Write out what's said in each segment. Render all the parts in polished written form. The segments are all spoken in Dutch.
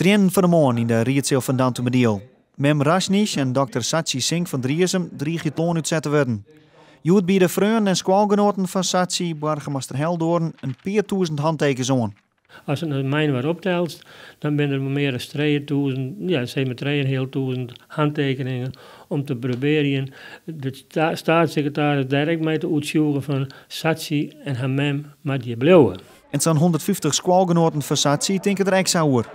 Trainen voor de morgen in de Rietzeel van Dantumediel. Mem Rasnish en dokter Satsi Singh van Driersum dreigen het loon uitzet te worden. Joet bij de vrienden en squalgenoten van Satsi, burgemeester Heldoorn, een paar duizend handtekens aan. Als het mijn wat optelt, dan zijn er meer dan 3000, ja, zeg maar 3000 handtekeningen om te proberen de staatssecretaris direct mee te uitzoeken van Satsi en haar mem met die blijven. En zo'n 150 squalgenoten van Satsi denken er extra over.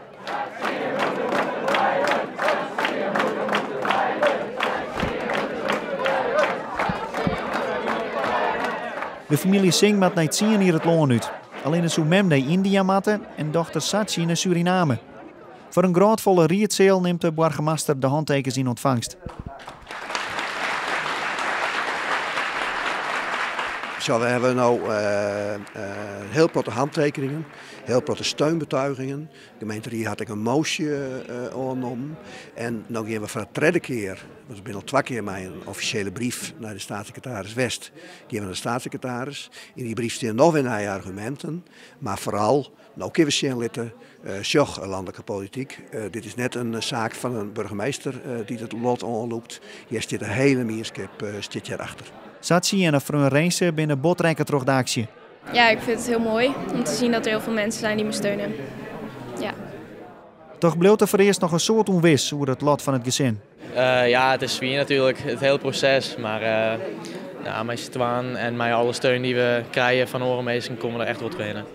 De familie Singh maakt niet zien hier het loon uit. Alleen is uw mem naar India matten en dochter Satsi naar Suriname. Voor een grootvolle rietzeel neemt de burgemeester de handtekens in ontvangst. Zo, we hebben nu heel grote handtekeningen, heel grote steunbetuigingen. De gemeente Rie had ik een motie aangenomen. En nu gaan we voor de derde keer, we zijn al 2 keer met een officiële brief naar de staatssecretaris West. Gaan we naar de staatssecretaris. In die brief staan nog weer nieuwe argumenten. Maar vooral, nou kunnen we zien laten, landelijke politiek. Dit is net een zaak van een burgemeester die het lot aanloopt. Hier zit een hele meerskip hierachter. Satsi en een vriend Reense binnen botrekken terug de actie. Ja, ik vind het heel mooi om te zien dat er heel veel mensen zijn die me steunen. Ja. Toch bleef er voor eerst nog een soort onwis over het lot van het gezin. Ja, het is zwaar natuurlijk, het hele proces. Maar met z'n tweeën en met alle steun die we krijgen van Orenmeester komen we er echt wat winnen.